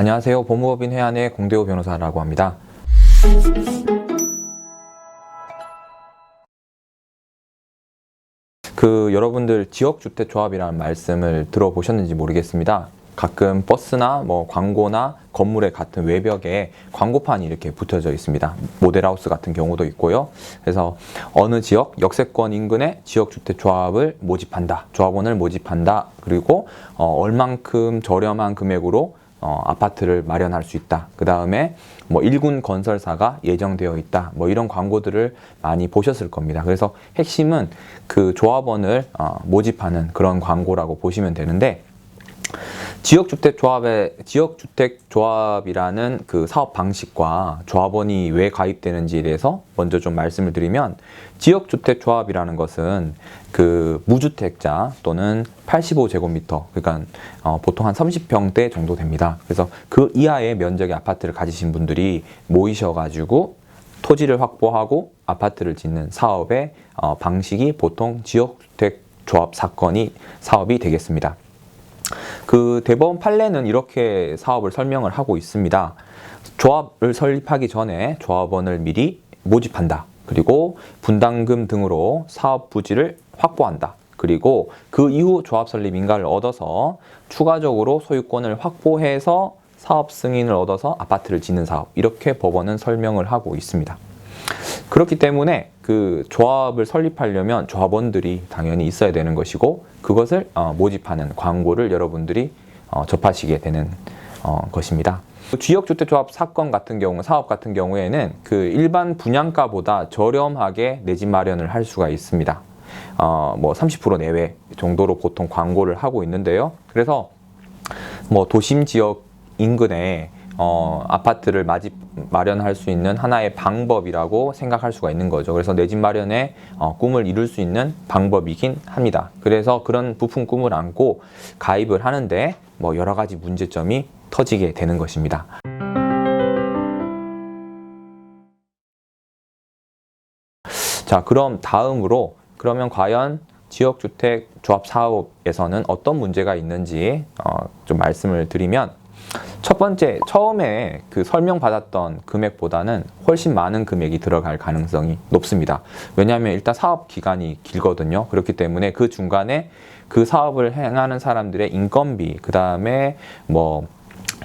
안녕하세요. 법무법인 해안의 공대호 변호사라고 합니다. 여러분들 지역주택조합이라는 말씀을 들어보셨는지 모르겠습니다. 가끔 버스나 광고나 건물의 같은 외벽에 광고판이 이렇게 붙여져 있습니다. 모델하우스 같은 경우도 있고요. 그래서 어느 지역 역세권 인근에 지역주택조합을 모집한다. 조합원을 모집한다. 그리고 얼만큼 저렴한 금액으로 아파트를 마련할 수 있다. 그 다음에 1군 건설사가 예정되어 있다. 이런 광고들을 많이 보셨을 겁니다. 그래서 핵심은 그 조합원을 모집하는 그런 광고라고 보시면 되는데, 지역주택조합이라는 그 사업 방식과 조합원이 왜 가입되는지에 대해서 먼저 좀 말씀을 드리면, 지역주택조합이라는 것은 그 무주택자 또는 85제곱미터, 그러니까 보통 한 30평대 정도 됩니다. 그래서 그 이하의 면적의 아파트를 가지신 분들이 모이셔가지고 토지를 확보하고 아파트를 짓는 사업의 방식이 보통 지역주택조합 사업이 되겠습니다. 그 대법원 판례는 이렇게 사업을 설명을 하고 있습니다. 조합을 설립하기 전에 조합원을 미리 모집한다. 그리고 분담금 등으로 사업 부지를 확보한다. 그리고 그 이후 조합 설립 인가를 얻어서 추가적으로 소유권을 확보해서 사업 승인을 얻어서 아파트를 짓는 사업, 이렇게 법원은 설명을 하고 있습니다. 그렇기 때문에 그 조합을 설립하려면 조합원들이 당연히 있어야 되는 것이고, 그것을 모집하는 광고를 여러분들이 접하시게 되는 것입니다. 지역주택조합 사업 같은 경우에는 그 일반 분양가보다 저렴하게 내 집 마련을 할 수가 있습니다. 30% 내외 정도로 보통 광고를 하고 있는데요. 그래서 도심 지역 인근에 아파트를 마련할 수 있는 하나의 방법이라고 생각할 수가 있는 거죠. 그래서 내 집 마련의 꿈을 이룰 수 있는 방법이긴 합니다. 그래서 그런 부푼 꿈을 안고 가입을 하는데 여러 가지 문제점이 터지게 되는 것입니다. 자, 그럼 다음으로 과연 지역주택조합 사업에서는 어떤 문제가 있는지 좀 말씀을 드리면, 첫 번째, 처음에 그 설명받았던 금액보다는 훨씬 많은 금액이 들어갈 가능성이 높습니다. 왜냐하면 일단 사업 기간이 길거든요. 그렇기 때문에 그 중간에 그 사업을 행하는 사람들의 인건비, 그 다음에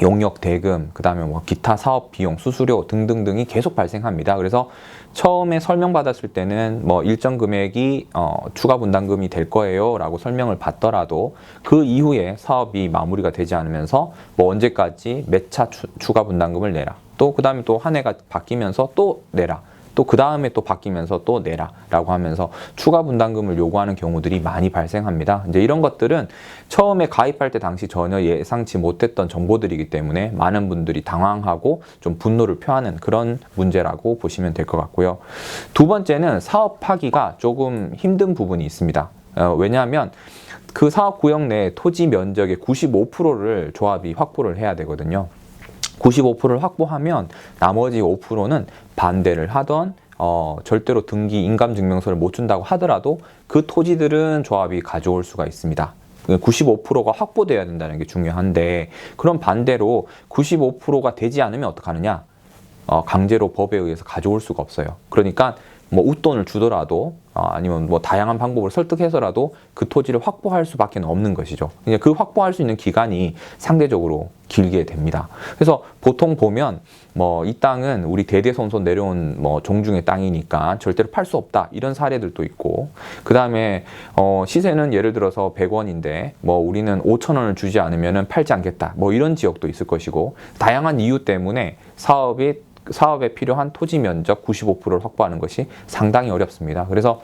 용역 대금, 그 다음에 기타 사업 비용, 수수료 등등등이 계속 발생합니다. 그래서 처음에 설명받았을 때는 일정 금액이 추가 분담금이 될 거예요 라고 설명을 받더라도, 그 이후에 사업이 마무리가 되지 않으면서 언제까지 몇 차 추가 분담금을 내라, 또 그 다음에 또 한 해가 바뀌면서 또 내라, 또 그 다음에 또 바뀌면서 또 내라 라고 하면서 추가 분담금을 요구하는 경우들이 많이 발생합니다. 이제 이런 것들은 처음에 가입할 때 당시 전혀 예상치 못했던 정보들이기 때문에 많은 분들이 당황하고 좀 분노를 표하는 그런 문제라고 보시면 될 것 같고요. 두 번째는 사업하기가 조금 힘든 부분이 있습니다. 왜냐하면 그 사업구역 내 토지 면적의 95%를 조합이 확보를 해야 되거든요. 95%를 확보하면 나머지 5%는 반대를 하던 절대로 등기 인감증명서를 못 준다고 하더라도 그 토지들은 조합이 가져올 수가 있습니다. 95%가 확보되어야 된다는 게 중요한데, 그럼 반대로 95%가 되지 않으면 어떡하느냐? 강제로 법에 의해서 가져올 수가 없어요. 그러니까 웃돈을 주더라도 아니면 다양한 방법으로 설득해서라도 그 토지를 확보할 수밖에 없는 것이죠. 그 확보할 수 있는 기간이 상대적으로 길게 됩니다. 그래서 보통 보면 이 땅은 우리 대대손손 내려온 종중의 땅이니까 절대로 팔 수 없다, 이런 사례들도 있고, 그 다음에 시세는 예를 들어서 100원인데 우리는 5,000원을 주지 않으면 팔지 않겠다, 이런 지역도 있을 것이고, 다양한 이유 때문에 사업에 필요한 토지 면적 95%를 확보하는 것이 상당히 어렵습니다. 그래서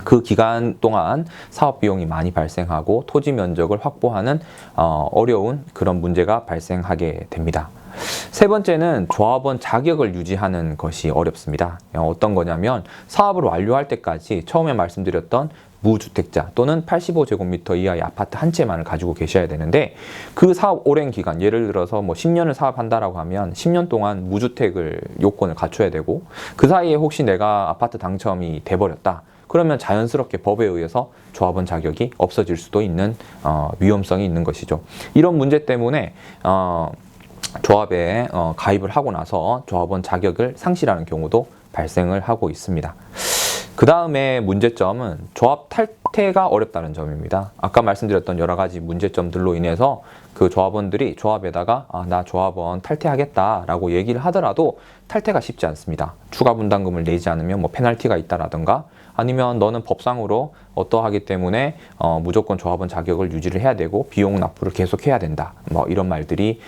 그 기간 동안 사업 비용이 많이 발생하고 토지 면적을 확보하는 어려운 그런 문제가 발생하게 됩니다. 세 번째는 조합원 자격을 유지하는 것이 어렵습니다. 어떤 거냐면, 사업을 완료할 때까지 처음에 말씀드렸던 무주택자 또는 85제곱미터 이하의 아파트 한 채만을 가지고 계셔야 되는데, 그 사업 오랜 기간, 예를 들어서 10년을 사업한다라고 하면 10년 동안 무주택을 요건을 갖춰야 되고, 그 사이에 혹시 내가 아파트 당첨이 돼버렸다, 그러면 자연스럽게 법에 의해서 조합원 자격이 없어질 수도 있는 위험성이 있는 것이죠. 이런 문제 때문에 조합에 가입을 하고 나서 조합원 자격을 상실하는 경우도 발생을 하고 있습니다. 그 다음에 문제점은 조합 탈퇴가 어렵다는 점입니다. 아까 말씀드렸던 여러 가지 문제점들로 인해서 그 조합원들이 조합에다가 나 조합원 탈퇴하겠다라고 얘기를 하더라도 탈퇴가 쉽지 않습니다. 추가 분담금을 내지 않으면 뭐 페널티가 있다라든가 아니면 너는 법상으로 어떠하기 때문에 무조건 조합원 자격을 유지를 해야 되고 비용 납부를 계속 해야 된다. 뭐 이런 말들이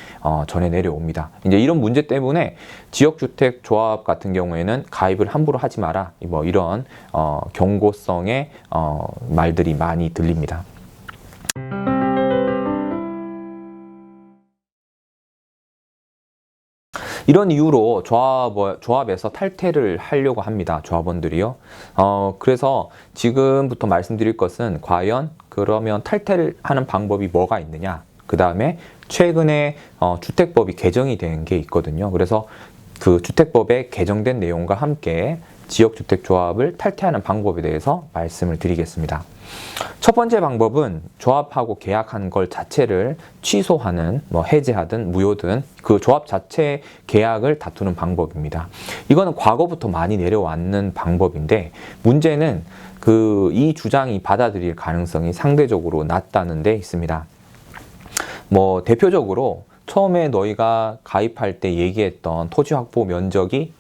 전해 내려옵니다. 이제 이런 문제 때문에 지역주택 조합 같은 경우에는 가입을 함부로 하지 마라. 뭐 이런 경고성의 말들이 많이 들립니다. 이런 이유로 조합에서 탈퇴를 하려고 합니다. 조합원들이요. 그래서 지금부터 말씀드릴 것은 과연 그러면 탈퇴를 하는 방법이 뭐가 있느냐. 그 다음에 최근에 주택법이 개정이 된 게 있거든요. 그래서 그 주택법에 개정된 내용과 함께 지역주택조합을 탈퇴하는 방법에 대해서 말씀을 드리겠습니다. 첫 번째 방법은 조합하고 계약한 걸 자체를 취소하는, 뭐 해제하든 무효든 그 조합 자체 계약을 다투는 방법입니다. 이거는 과거부터 많이 내려왔는 방법인데 문제는 이 주장이 받아들일 가능성이 상대적으로 낮다는 데 있습니다. 뭐 대표적으로 처음에 너희가 가입할 때 얘기했던 토지 확보 면적이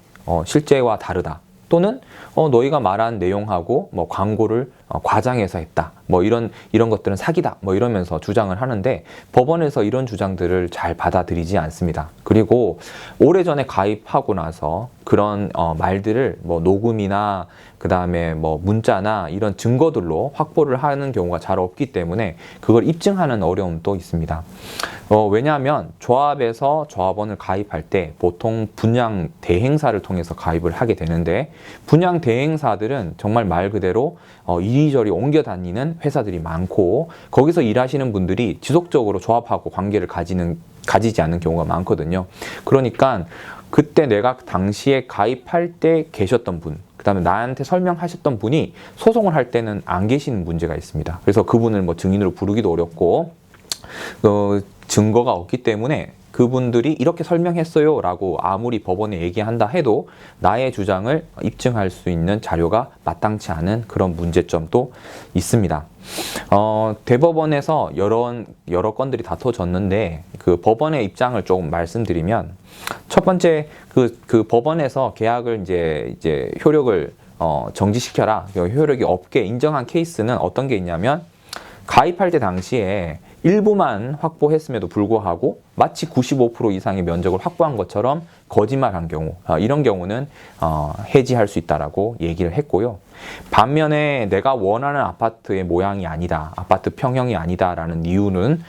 실제와 다르다. 또는 너희가 말한 내용하고 뭐 광고를 과장해서 했다. 뭐 이런 것들은 사기다. 뭐 이러면서 주장을 하는데 법원에서 이런 주장들을 잘 받아들이지 않습니다. 그리고 오래전에 가입하고 나서 그런 말들을 뭐 녹음이나 그다음에 뭐 문자나 이런 증거들로 확보를 하는 경우가 잘 없기 때문에 그걸 입증하는 어려움도 있습니다. 왜냐하면 조합에서 조합원을 가입할 때 보통 분양 대행사를 통해서 가입을 하게 되는데 분양 대행사들은 정말 말 그대로 이리저리 옮겨 다니는 회사들이 많고 거기서 일하시는 분들이 지속적으로 조합하고 관계를 가지지 않는 경우가 많거든요. 그러니까 그때 내가 당시에 가입할 때 계셨던 분, 그 다음에 나한테 설명하셨던 분이 소송을 할 때는 안 계시는 문제가 있습니다. 그래서 그분을 뭐 증인으로 부르기도 어렵고 증거가 없기 때문에 그분들이 이렇게 설명했어요 라고 아무리 법원에 얘기한다 해도 나의 주장을 입증할 수 있는 자료가 마땅치 않은 그런 문제점도 있습니다. 대법원에서 여러 건들이 다퉈졌는데 그 법원의 입장을 조금 말씀드리면 첫 번째 그 법원에서 계약을 이제 효력을 정지시켜라, 효력이 없게 인정한 케이스는 어떤 게 있냐면 가입할 때 당시에 일부만 확보했음에도 불구하고 마치 95% 이상의 면적을 확보한 것처럼 거짓말한 경우, 이런 경우는 해지할 수 있다라고 얘기를 했고요. 반면에 내가 원하는 아파트의 모양이 아니다, 아파트 평형이 아니다라는 이유는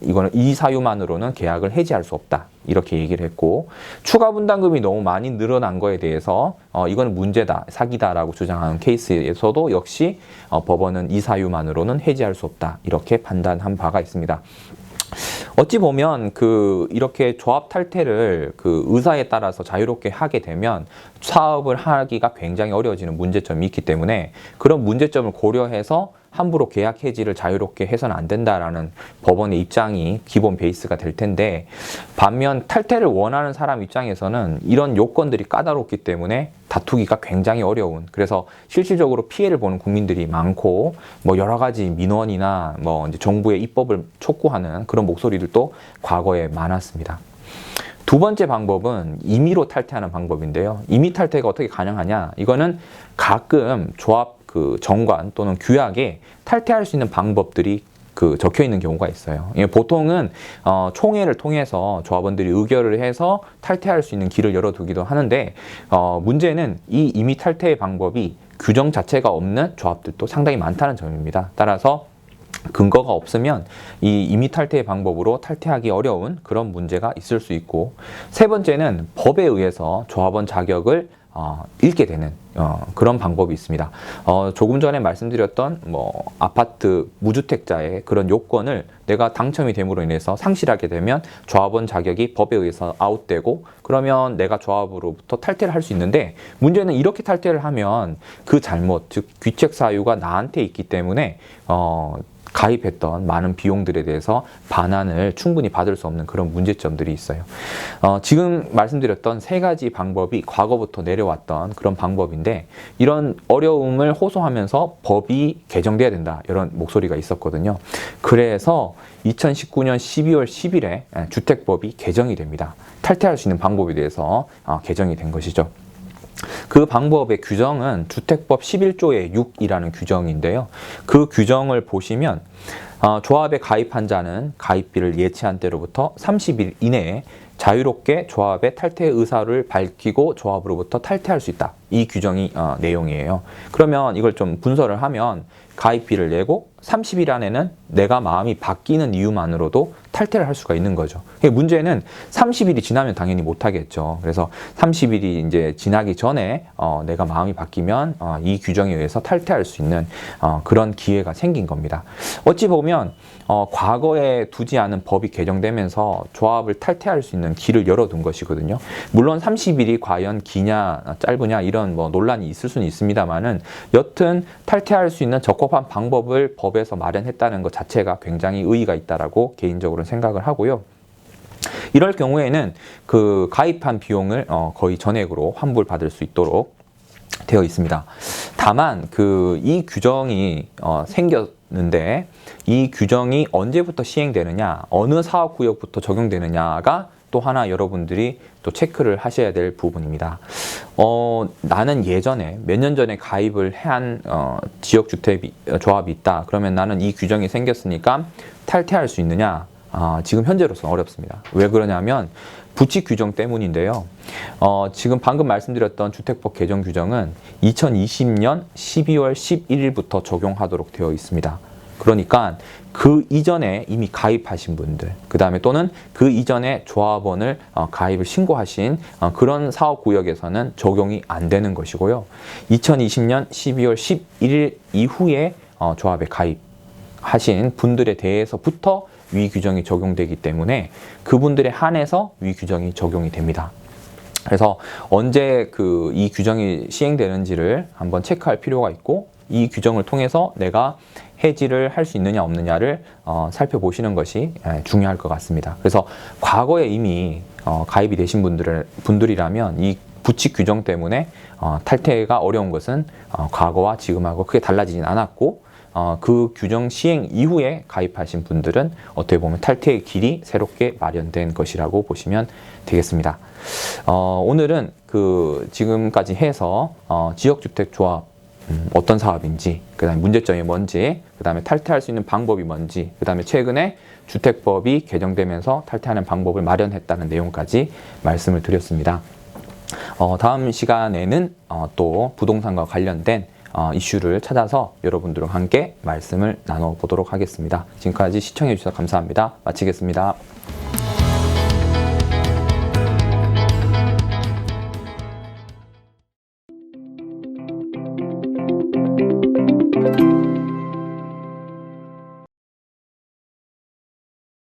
이거는 이 사유만으로는 계약을 해지할 수 없다, 이렇게 얘기를 했고, 추가 분담금이 너무 많이 늘어난 거에 대해서 이거는 문제다, 사기다라고 주장하는 케이스에서도 역시 법원은 이 사유만으로는 해지할 수 없다, 이렇게 판단한 바가 있습니다. 어찌 보면 이렇게 조합 탈퇴를 의사에 따라서 자유롭게 하게 되면 사업을 하기가 굉장히 어려워지는 문제점이 있기 때문에 그런 문제점을 고려해서 함부로 계약 해지를 자유롭게 해서는 안 된다라는 법원의 입장이 기본 베이스가 될 텐데, 반면 탈퇴를 원하는 사람 입장에서는 이런 요건들이 까다롭기 때문에 다투기가 굉장히 어려운, 그래서 실질적으로 피해를 보는 국민들이 많고 뭐 여러 가지 민원이나 뭐 이제 정부의 입법을 촉구하는 그런 목소리들도 과거에 많았습니다. 두 번째 방법은 임의로 탈퇴하는 방법인데요. 임의 탈퇴가 어떻게 가능하냐? 이거는 가끔 조합 정관 또는 규약에 탈퇴할 수 있는 방법들이 적혀 있는 경우가 있어요. 보통은 총회를 통해서 조합원들이 의결을 해서 탈퇴할 수 있는 길을 열어두기도 하는데 문제는 이 임의 탈퇴의 방법이 규정 자체가 없는 조합들도 상당히 많다는 점입니다. 따라서 근거가 없으면 이 임의 탈퇴의 방법으로 탈퇴하기 어려운 그런 문제가 있을 수 있고, 세 번째는 법에 의해서 조합원 자격을 잃게 되는 그런 방법이 있습니다. 조금 전에 말씀드렸던 뭐 아파트 무주택자의 그런 요건을 내가 당첨이 됨으로 인해서 상실하게 되면 조합원 자격이 법에 의해서 아웃되고, 그러면 내가 조합으로부터 탈퇴를 할 수 있는데, 문제는 이렇게 탈퇴를 하면 그 잘못, 즉 귀책 사유가 나한테 있기 때문에 가입했던 많은 비용들에 대해서 반환을 충분히 받을 수 없는 그런 문제점들이 있어요. 지금 말씀드렸던 세 가지 방법이 과거부터 내려왔던 그런 방법인데 이런 어려움을 호소하면서 법이 개정돼야 된다 이런 목소리가 있었거든요. 그래서 2019년 12월 10일에 주택법이 개정이 됩니다. 탈퇴할 수 있는 방법에 대해서 개정이 된 것이죠. 그 방법의 규정은 주택법 11조의 6이라는 규정인데요. 그 규정을 보시면 조합에 가입한 자는 가입비를 예치한 때로부터 30일 이내에 자유롭게 조합의 탈퇴 의사를 밝히고 조합으로부터 탈퇴할 수 있다. 이 규정이 내용이에요. 그러면 이걸 좀 분석을 하면 가입비를 내고 30일 안에는 내가 마음이 바뀌는 이유만으로도 탈퇴를 할 수가 있는 거죠. 문제는 30일이 지나면 당연히 못하겠죠. 그래서 30일이 이제 지나기 전에 내가 마음이 바뀌면 이 규정에 의해서 탈퇴할 수 있는 그런 기회가 생긴 겁니다. 어찌 보면 과거에 두지 않은 법이 개정되면서 조합을 탈퇴할 수 있는 길을 열어둔 것이거든요. 물론 30일이 과연 기냐 짧으냐 이런 뭐 논란이 있을 수는 있습니다만은 여튼 탈퇴할 수 있는 적법한 방법을 법에서 마련했다는 것 자체가 굉장히 의의가 있다라고 개인적으로 생각을 하고요. 이럴 경우에는 그 가입한 비용을 거의 전액으로 환불받을 수 있도록 되어 있습니다. 다만 이 규정이 생겼는데 이 규정이 언제부터 시행되느냐, 어느 사업구역부터 적용되느냐가 또 하나 여러분들이 또 체크를 하셔야 될 부분입니다. 나는 예전에 몇 년 전에 가입을 한 지역주택 조합이 있다. 그러면 나는 이 규정이 생겼으니까 탈퇴할 수 있느냐? 지금 현재로서는 어렵습니다. 왜 그러냐면 부칙 규정 때문인데요. 지금 방금 말씀드렸던 주택법 개정 규정은 2020년 12월 11일부터 적용하도록 되어 있습니다. 그러니까 그 이전에 이미 가입하신 분들, 그 다음에 또는 그 이전에 조합원을 가입을 신고하신 그런 사업구역에서는 적용이 안 되는 것이고요. 2020년 12월 11일 이후에 조합에 가입하신 분들에 대해서부터 위 규정이 적용되기 때문에 그분들에 한해서 위 규정이 적용이 됩니다. 그래서 언제 이 규정이 시행되는지를 한번 체크할 필요가 있고 이 규정을 통해서 내가 해지를 할 수 있느냐 없느냐를 살펴보시는 것이 중요할 것 같습니다. 그래서 과거에 이미 가입이 되신 분들이라면 이 부칙 규정 때문에 탈퇴가 어려운 것은 과거와 지금하고 크게 달라지진 않았고 그 규정 시행 이후에 가입하신 분들은 어떻게 보면 탈퇴의 길이 새롭게 마련된 것이라고 보시면 되겠습니다. 오늘은 지금까지 해서 지역주택조합 어떤 사업인지, 그 다음에 문제점이 뭔지, 그 다음에 탈퇴할 수 있는 방법이 뭔지, 그 다음에 최근에 주택법이 개정되면서 탈퇴하는 방법을 마련했다는 내용까지 말씀을 드렸습니다. 다음 시간에는 또 부동산과 관련된 이슈를 찾아서 여러분들과 함께 말씀을 나눠보도록 하겠습니다. 지금까지 시청해 주셔서 감사합니다. 마치겠습니다.